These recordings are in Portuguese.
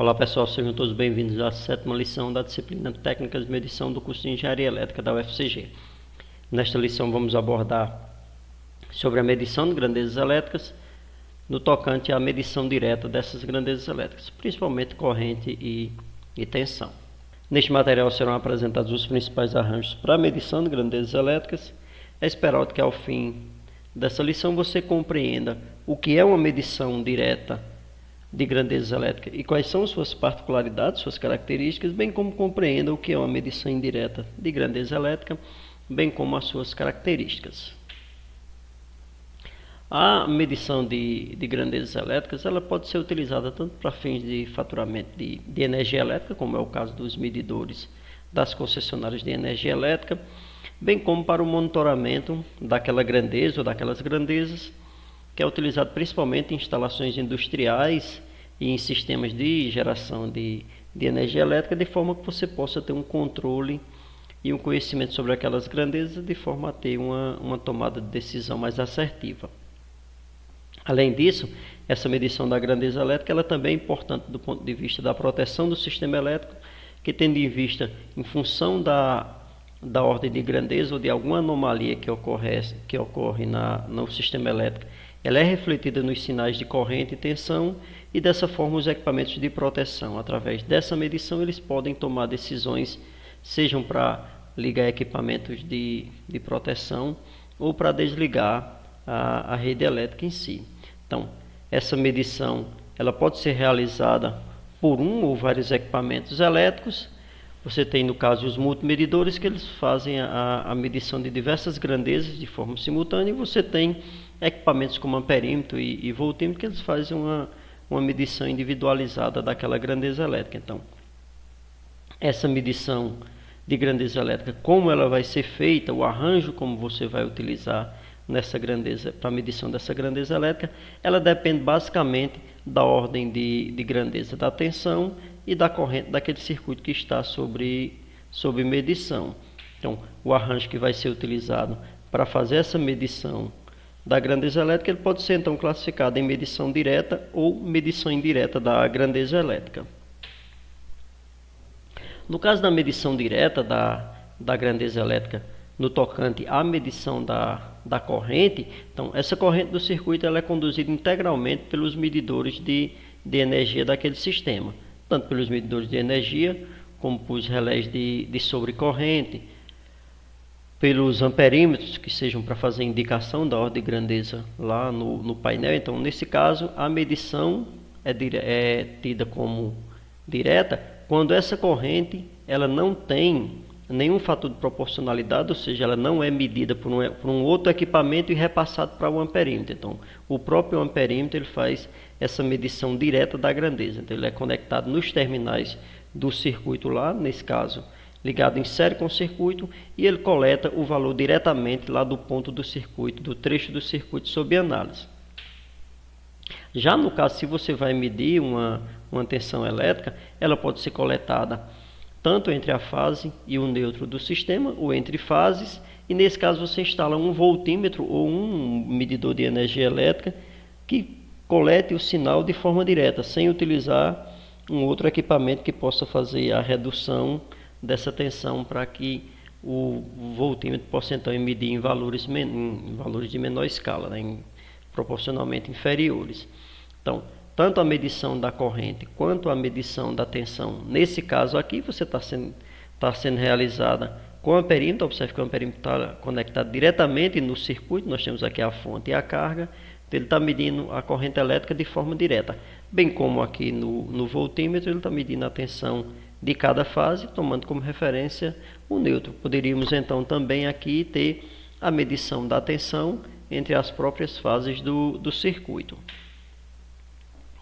Olá pessoal, sejam todos bem-vindos à 7ª lição da disciplina Técnicas de Medição do curso de Engenharia Elétrica da UFCG. Nesta lição vamos abordar sobre a medição de grandezas elétricas no tocante à medição direta dessas grandezas elétricas, principalmente corrente e tensão. Neste material serão apresentados os principais arranjos para a medição de grandezas elétricas. É esperado que ao fim dessa lição você compreenda o que é uma medição direta de grandezas elétricas e quais são suas particularidades, suas características, bem como compreenda o que é uma medição indireta de grandeza elétrica, bem como as suas características. A medição de grandezas elétricas ela pode ser utilizada tanto para fins de faturamento de energia elétrica, como é o caso dos medidores das concessionárias de energia elétrica, bem como para o monitoramento daquela grandeza ou daquelas grandezas, que é utilizado principalmente em instalações industriais e em sistemas de geração de energia elétrica, de forma que você possa ter um controle e um conhecimento sobre aquelas grandezas, de forma a ter uma tomada de decisão mais assertiva. Além disso, essa medição da grandeza elétrica ela também é importante do ponto de vista da proteção do sistema elétrico, que tendo em vista, em função da ordem de grandeza ou de alguma anomalia que ocorre no sistema elétrico, ela é refletida nos sinais de corrente e tensão, e dessa forma os equipamentos de proteção, através dessa medição, eles podem tomar decisões, sejam para ligar equipamentos de proteção ou para desligar a rede elétrica em si. Então, essa medição ela pode ser realizada por um ou vários equipamentos elétricos. Você tem, no caso, os multimedidores, que eles fazem a medição de diversas grandezas de forma simultânea, e você tem equipamentos como amperímetro e voltímetro, que eles fazem uma medição individualizada daquela grandeza elétrica. Então, essa medição de grandeza elétrica, como ela vai ser feita, o arranjo como você vai utilizar nessa grandeza, para a medição dessa grandeza elétrica, ela depende basicamente da ordem de grandeza da tensão e da corrente daquele circuito que está sob medição. Então, o arranjo que vai ser utilizado para fazer essa medição da grandeza elétrica, ele pode ser então classificado em medição direta ou medição indireta da grandeza elétrica. No caso da medição direta da grandeza elétrica, no tocante à medição da corrente, então essa corrente do circuito ela é conduzida integralmente pelos medidores de energia daquele sistema, tanto pelos medidores de energia, como pelos relés de sobrecorrente, pelos amperímetros, que sejam para fazer indicação da ordem de grandeza lá no painel. Então, nesse caso, a medição é tida como direta quando essa corrente ela não tem nenhum fator de proporcionalidade, ou seja, ela não é medida por um outro equipamento e repassado para o amperímetro. Então, o próprio amperímetro ele faz essa medição direta da grandeza. Então, ele é conectado nos terminais do circuito lá, nesse caso, ligado em série com o circuito, e ele coleta o valor diretamente lá do ponto do circuito, do trecho do circuito sob análise. Já no caso, se você vai medir uma tensão elétrica, ela pode ser coletada tanto entre a fase e o neutro do sistema, ou entre fases, e nesse caso você instala um voltímetro ou um medidor de energia elétrica que colete o sinal de forma direta, sem utilizar um outro equipamento que possa fazer a redução dessa tensão, para que o voltímetro possa então medir em valores de menor escala, proporcionalmente inferiores. Então, tanto a medição da corrente quanto a medição da tensão, nesse caso aqui, você está sendo realizada com o amperímetro. Observe que o amperímetro está conectado diretamente no circuito. Nós temos aqui a fonte e a carga. Então, ele está medindo a corrente elétrica de forma direta, bem como aqui no voltímetro ele está medindo a tensão de cada fase, tomando como referência o neutro. Poderíamos então também aqui ter a medição da tensão entre as próprias fases do circuito.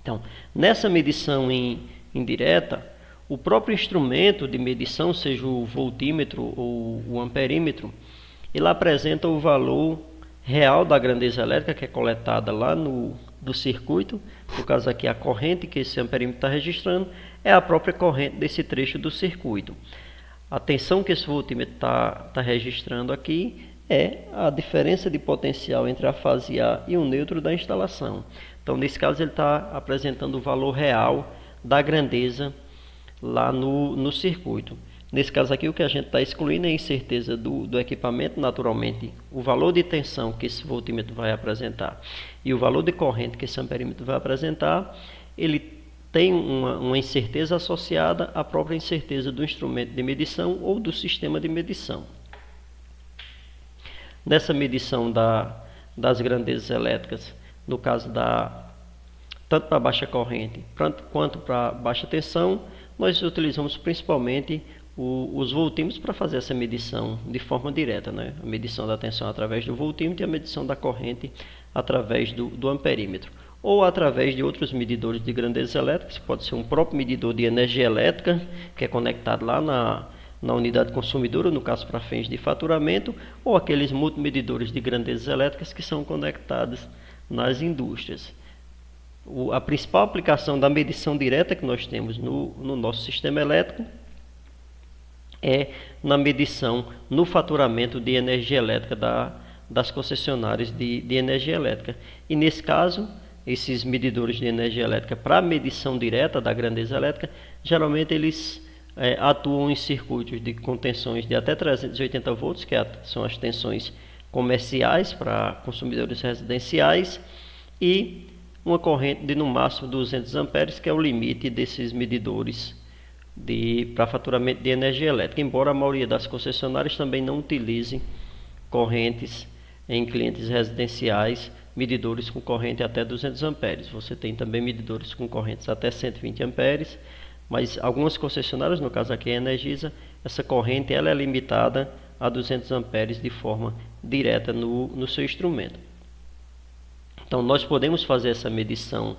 Então, nessa medição indireta, o próprio instrumento de medição, seja o voltímetro ou o amperímetro, ele apresenta o valor real da grandeza elétrica que é coletada lá do circuito. No caso aqui, a corrente que esse amperímetro está registrando é a própria corrente desse trecho do circuito. A tensão que esse voltímetro está registrando aqui é a diferença de potencial entre a fase A e o neutro da instalação. Então, nesse caso, ele está apresentando o valor real da grandeza lá no circuito. Nesse caso aqui, o que a gente está excluindo é a incerteza do equipamento, naturalmente, o valor de tensão que esse voltímetro vai apresentar e o valor de corrente que esse amperímetro vai apresentar, ele tem uma incerteza associada à própria incerteza do instrumento de medição ou do sistema de medição. Nessa medição das grandezas elétricas, no caso tanto para baixa corrente quanto para baixa tensão, nós utilizamos principalmente os voltímetros para fazer essa medição de forma direta, né? A medição da tensão através do voltímetro e a medição da corrente através do amperímetro. Ou através de outros medidores de grandezas elétricas, pode ser um próprio medidor de energia elétrica, que é conectado lá na unidade consumidora, no caso para fins de faturamento, ou aqueles multimedidores de grandezas elétricas que são conectados nas indústrias. A principal aplicação da medição direta que nós temos no nosso sistema elétrico é na medição no faturamento de energia elétrica das concessionárias de energia elétrica. E nesse caso, esses medidores de energia elétrica para medição direta da grandeza elétrica, geralmente eles atuam em circuitos com tensões de até 380 volts, que são as tensões comerciais para consumidores residenciais, e uma corrente de no máximo 200 amperes, que é o limite desses medidores para faturamento de energia elétrica, embora a maioria das concessionárias também não utilize correntes em clientes residenciais, medidores com corrente até 200 amperes. Você tem também medidores com correntes até 120 amperes, mas algumas concessionárias, no caso aqui a Energisa, essa corrente ela é limitada a 200 amperes de forma direta no seu instrumento. Então nós podemos fazer essa medição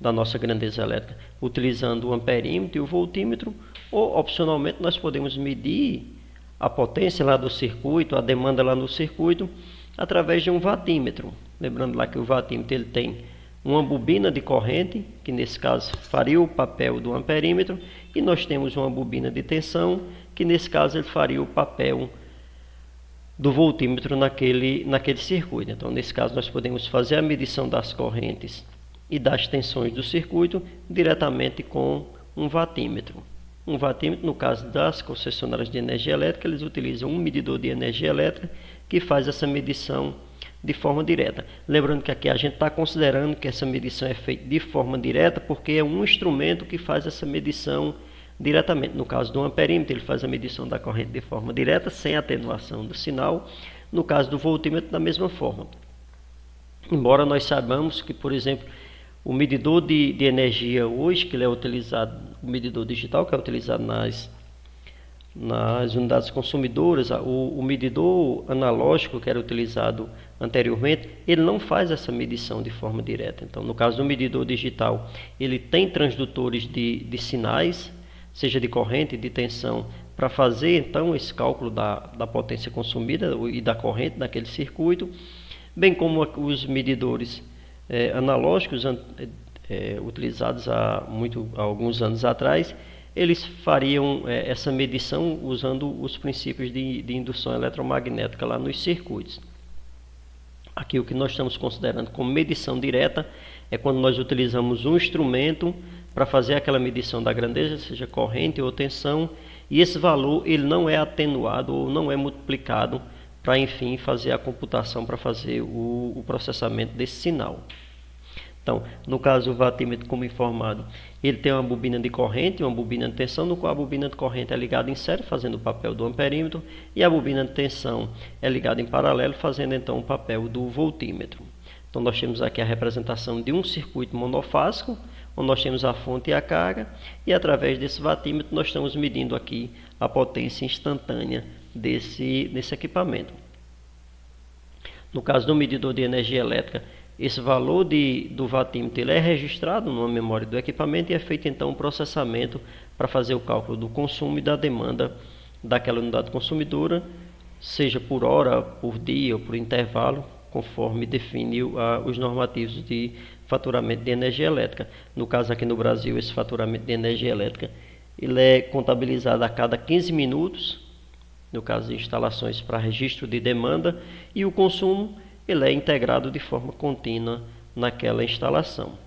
da nossa grandeza elétrica utilizando o amperímetro e o voltímetro, ou opcionalmente nós podemos medir a potência lá do circuito, a demanda lá no circuito, através de um watímetro. Lembrando lá que o watímetro ele tem uma bobina de corrente, que nesse caso faria o papel do amperímetro, e nós temos uma bobina de tensão, que nesse caso ele faria o papel do voltímetro naquele circuito. Então nesse caso nós podemos fazer a medição das correntes e das tensões do circuito diretamente com um watímetro. Um watímetro, no caso das concessionárias de energia elétrica, eles utilizam um medidor de energia elétrica que faz essa medição de forma direta. Lembrando que aqui a gente está considerando que essa medição é feita de forma direta porque é um instrumento que faz essa medição diretamente. No caso do amperímetro, ele faz a medição da corrente de forma direta, sem atenuação do sinal. No caso do voltímetro, da mesma forma. Embora nós saibamos que, por exemplo, o medidor de energia hoje, que ele é utilizado, o medidor digital que é utilizado nas unidades consumidoras, o medidor analógico que era utilizado anteriormente, ele não faz essa medição de forma direta. Então, no caso do medidor digital, ele tem transdutores de sinais, seja de corrente, de tensão, para fazer então esse cálculo da potência consumida e da corrente daquele circuito, bem como os medidores analógicos utilizados há alguns anos atrás, eles fariam essa medição usando os princípios de indução eletromagnética lá nos circuitos. Aqui o que nós estamos considerando como medição direta é quando nós utilizamos um instrumento para fazer aquela medição da grandeza, seja corrente ou tensão, e esse valor ele não é atenuado ou não é multiplicado para, enfim, fazer a computação para fazer o processamento desse sinal. Então, no caso, o watímetro, como informado, ele tem uma bobina de corrente e uma bobina de tensão, no qual a bobina de corrente é ligada em série, fazendo o papel do amperímetro, e a bobina de tensão é ligada em paralelo, fazendo então o papel do voltímetro. Então, nós temos aqui a representação de um circuito monofásico, onde nós temos a fonte e a carga, e através desse watímetro nós estamos medindo aqui a potência instantânea desse equipamento. No caso do medidor de energia elétrica, esse valor do watímetro ele é registrado numa memória do equipamento e é feito então um processamento para fazer o cálculo do consumo e da demanda daquela unidade consumidora, seja por hora, por dia ou por intervalo, conforme define os normativos de faturamento de energia elétrica. No caso aqui no Brasil, esse faturamento de energia elétrica ele é contabilizado a cada 15 minutos, no caso de instalações para registro de demanda, e o consumo ele é integrado de forma contínua naquela instalação.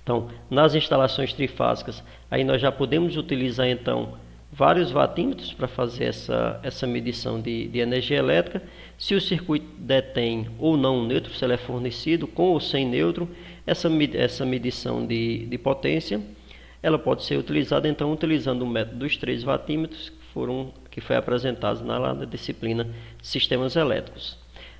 Então, nas instalações trifásicas, aí nós já podemos utilizar então vários watímetros para fazer essa medição de energia elétrica. Se o circuito detém ou não um neutro, se ele é fornecido com ou sem neutro, essa medição de potência, ela pode ser utilizada então utilizando o método dos 3 watímetros que foi apresentado na disciplina Sistemas Elétricos.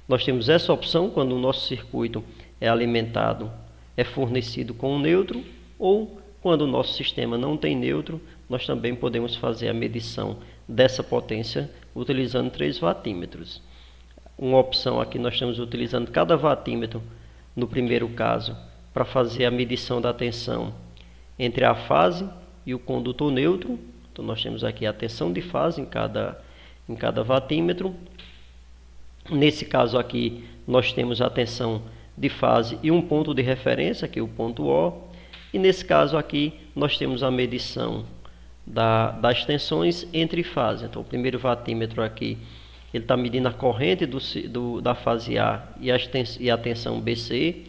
Nós temos essa opção quando o nosso circuito é alimentado, é fornecido com um neutro, ou quando o nosso sistema não tem neutro, nós também podemos fazer a medição dessa potência utilizando 3 watímetros. Uma opção aqui, nós estamos utilizando cada watímetro, no primeiro caso, para fazer a medição da tensão entre a fase e o condutor neutro. Então nós temos aqui a tensão de fase em cada watímetro. Nesse caso aqui, nós temos a tensão de fase e um ponto de referência, que é o ponto O. E nesse caso aqui, nós temos a medição das tensões entre fases. Então, o primeiro watímetro aqui, ele está medindo a corrente da fase A e a tensão BC.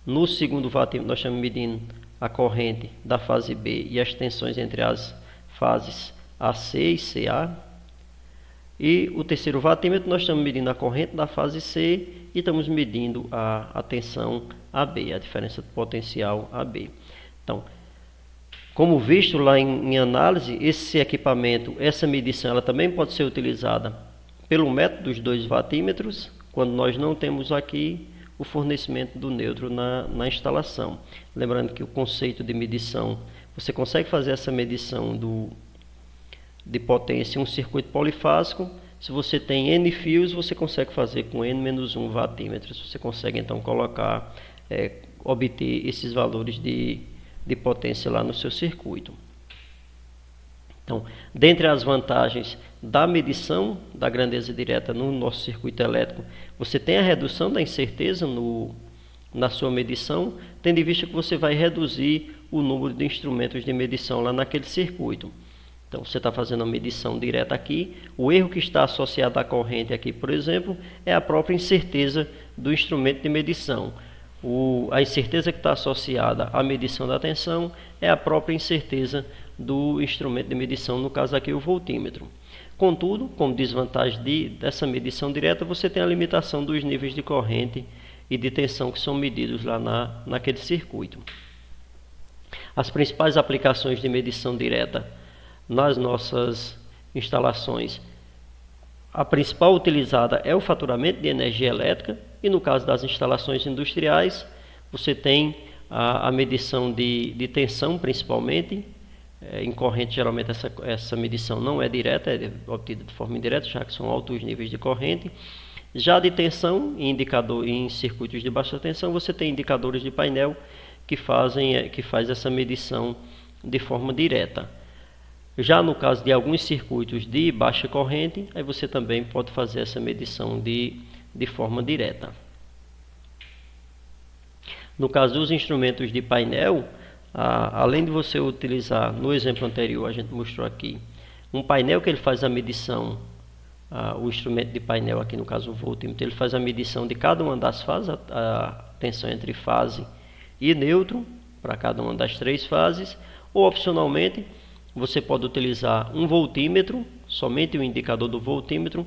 No segundo watímetro, nós estamos medindo a corrente da fase B e as tensões entre as fases AC e CA. E o terceiro watímetro, nós estamos medindo a corrente da fase C e estamos medindo a tensão AB, a diferença de potencial AB. Então, como visto lá em análise, esse equipamento, essa medição, ela também pode ser utilizada pelo método dos 2 watímetros, quando nós não temos aqui o fornecimento do neutro na instalação. Lembrando que o conceito de medição, você consegue fazer essa medição de potência em um circuito polifásico. Se você tem N fios, você consegue fazer com N-1 watímetros. Você consegue então obter esses valores de potência lá no seu circuito. Então, dentre as vantagens da medição da grandeza direta no nosso circuito elétrico, você tem a redução da incerteza na sua medição, tendo em vista que você vai reduzir o número de instrumentos de medição lá naquele circuito. Então, você está fazendo a medição direta aqui. O erro que está associado à corrente aqui, por exemplo, é a própria incerteza do instrumento de medição. A incerteza que está associada à medição da tensão é a própria incerteza do instrumento de medição, no caso aqui o voltímetro. Contudo, como desvantagem dessa medição direta, você tem a limitação dos níveis de corrente e de tensão que são medidos lá naquele circuito. As principais aplicações de medição direta nas nossas instalações, a principal utilizada é o faturamento de energia elétrica, e no caso das instalações industriais, você tem a medição de tensão principalmente. Em corrente, geralmente essa medição não é direta, é obtida de forma indireta, já que são altos níveis de corrente. Já de tensão, em circuitos de baixa tensão, você tem indicadores de painel que faz essa medição de forma direta. Já no caso de alguns circuitos de baixa corrente, aí você também pode fazer essa medição de forma direta. No caso dos instrumentos de painel, além de você utilizar, no exemplo anterior a gente mostrou aqui, um painel que ele faz a medição, o instrumento de painel aqui no caso o voltímetro, ele faz a medição de cada uma das fases, a tensão entre fase e neutro, para cada uma das 3 fases, ou opcionalmente, você pode utilizar um voltímetro, somente o indicador do voltímetro.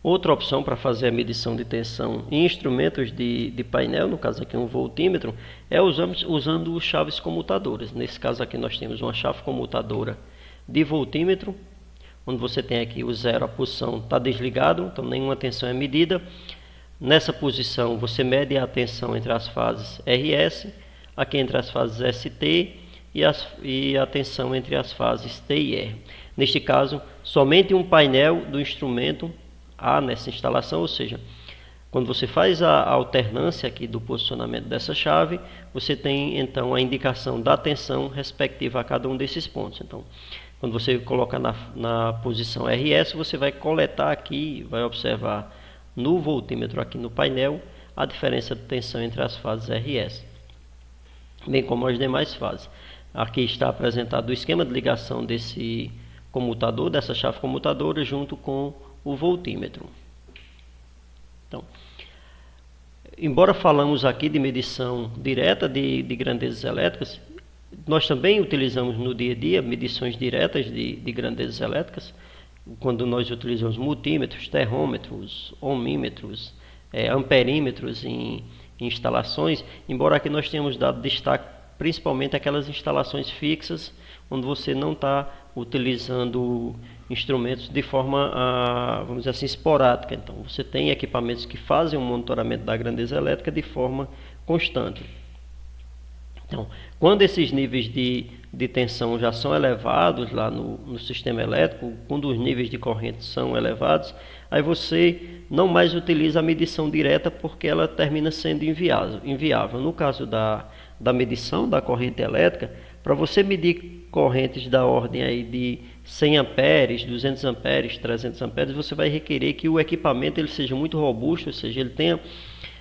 Outra opção para fazer a medição de tensão em instrumentos de painel, no caso aqui um voltímetro, é usando chaves comutadoras. Nesse caso aqui nós temos uma chave comutadora de voltímetro, onde você tem aqui o 0, a posição está desligado, então nenhuma tensão é medida. Nessa posição você mede a tensão entre as fases RS, aqui entre as fases ST e a tensão entre as fases T e R. Neste caso, somente um painel do instrumento há nessa instalação, ou seja, quando você faz a alternância aqui do posicionamento dessa chave, você tem então a indicação da tensão respectiva a cada um desses pontos. Então, quando você coloca na posição RS, você vai coletar aqui, vai observar no voltímetro aqui no painel a diferença de tensão entre as fases RS, bem como as demais fases. Aqui está apresentado o esquema de ligação desse comutador, dessa chave comutadora, junto com o voltímetro. Então, embora falamos aqui de medição direta de grandezas elétricas, nós também utilizamos no dia a dia medições diretas de grandezas elétricas, quando nós utilizamos multímetros, termômetros, ohmímetros, amperímetros em instalações, embora aqui nós tenhamos dado destaque principalmente aquelas instalações fixas, onde você não está utilizando instrumentos de forma, vamos dizer assim, esporádica. Então, você tem equipamentos que fazem um monitoramento da grandeza elétrica de forma constante. Então, quando esses níveis de tensão já são elevados lá no sistema elétrico, quando os níveis de corrente são elevados, aí você não mais utiliza a medição direta porque ela termina sendo inviável. No caso da medição da corrente elétrica, para você medir correntes da ordem aí de 100 amperes, 200 amperes, 300 amperes, você vai requerer que o equipamento ele seja muito robusto, ou seja, ele tenha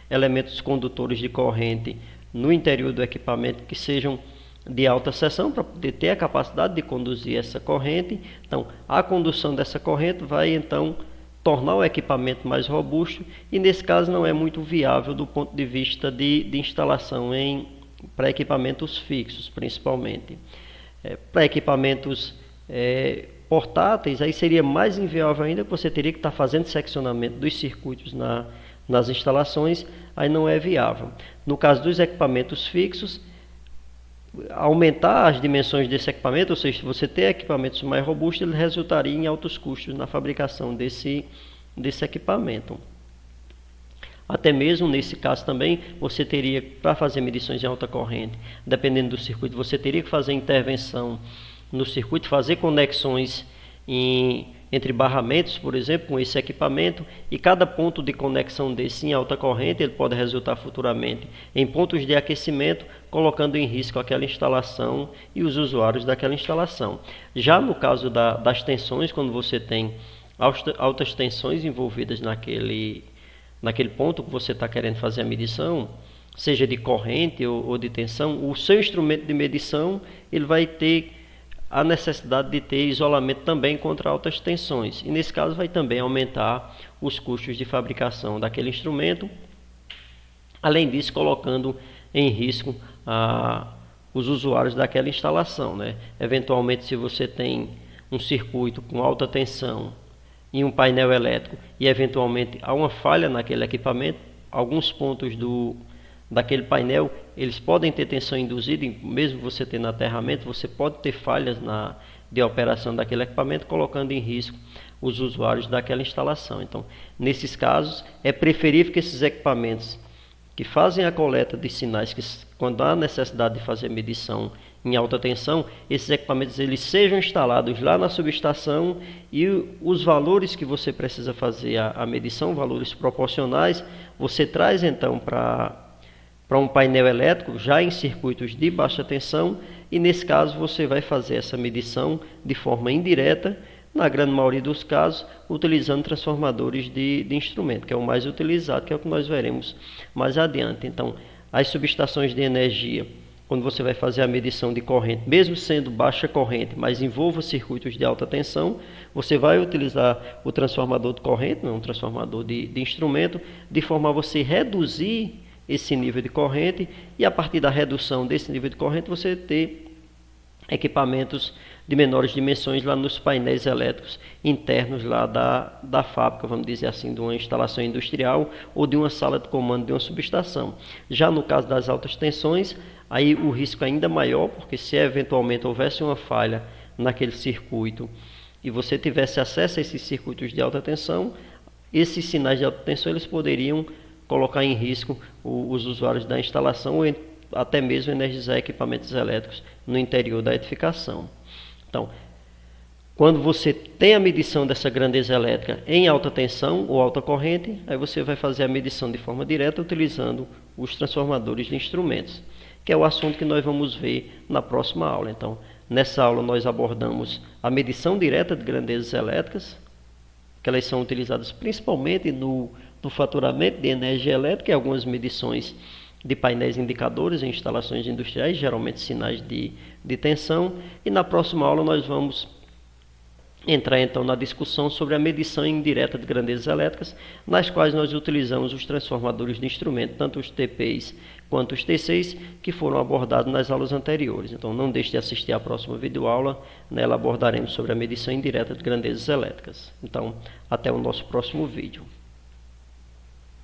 elementos condutores de corrente no interior do equipamento que sejam de alta seção para poder ter a capacidade de conduzir essa corrente. Então, a condução dessa corrente vai então tornar o equipamento mais robusto e nesse caso não é muito viável do ponto de vista de instalação para equipamentos fixos, principalmente. Para equipamentos portáteis, aí seria mais inviável ainda, que você teria que estar fazendo seccionamento dos circuitos nas instalações, aí não é viável. No caso dos equipamentos fixos, aumentar as dimensões desse equipamento, ou seja, se você ter equipamentos mais robustos, ele resultaria em altos custos na fabricação desse equipamento. Até mesmo nesse caso também, você teria, para fazer medições em alta corrente, dependendo do circuito, você teria que fazer intervenção no circuito, fazer conexões entre barramentos, por exemplo, com esse equipamento, e cada ponto de conexão desse em alta corrente, ele pode resultar futuramente em pontos de aquecimento, colocando em risco aquela instalação e os usuários daquela instalação. Já no caso das tensões, quando você tem altas tensões envolvidas naquele ponto que você está querendo fazer a medição, seja de corrente ou de tensão, o seu instrumento de medição ele vai ter a necessidade de ter isolamento também contra altas tensões. E nesse caso vai também aumentar os custos de fabricação daquele instrumento, além disso colocando em risco os usuários daquela instalação, né? Eventualmente, se você tem um circuito com alta tensão em um painel elétrico e eventualmente há uma falha naquele equipamento, alguns pontos daquele painel eles podem ter tensão induzida, mesmo você tendo aterramento, você pode ter falhas de operação daquele equipamento, colocando em risco os usuários daquela instalação. Então, nesses casos, é preferível que esses equipamentos que fazem a coleta de sinais, quando há necessidade de fazer medição em alta tensão, esses equipamentos eles sejam instalados lá na subestação e os valores que você precisa fazer a medição, valores proporcionais, você traz então para um painel elétrico já em circuitos de baixa tensão e nesse caso você vai fazer essa medição de forma indireta, na grande maioria dos casos, utilizando transformadores de instrumento, que é o mais utilizado, que é o que nós veremos mais adiante. Então, as subestações de energia, quando você vai fazer a medição de corrente, mesmo sendo baixa corrente, mas envolva circuitos de alta tensão, você vai utilizar o transformador de corrente, não um transformador de instrumento, de forma a você reduzir esse nível de corrente e a partir da redução desse nível de corrente você ter equipamentos de menores dimensões lá nos painéis elétricos internos lá da fábrica, vamos dizer assim, de uma instalação industrial ou de uma sala de comando de uma subestação. Já no caso das altas tensões, aí o risco é ainda maior, porque se eventualmente houvesse uma falha naquele circuito e você tivesse acesso a esses circuitos de alta tensão, esses sinais de alta tensão eles poderiam colocar em risco os usuários da instalação ou até mesmo energizar equipamentos elétricos no interior da edificação. Então, quando você tem a medição dessa grandeza elétrica em alta tensão ou alta corrente, aí você vai fazer a medição de forma direta utilizando os transformadores de instrumentos, que é o assunto que nós vamos ver na próxima aula. Então, nessa aula nós abordamos a medição direta de grandezas elétricas, que elas são utilizadas principalmente no faturamento de energia elétrica e algumas medições de painéis indicadores em instalações industriais, geralmente sinais de tensão. E na próxima aula nós vamos entrar então na discussão sobre a medição indireta de grandezas elétricas, nas quais nós utilizamos os transformadores de instrumento, tanto os TPs quanto os TCs, que foram abordados nas aulas anteriores. Então não deixe de assistir à próxima videoaula, nela abordaremos sobre a medição indireta de grandezas elétricas. Então, até o nosso próximo vídeo.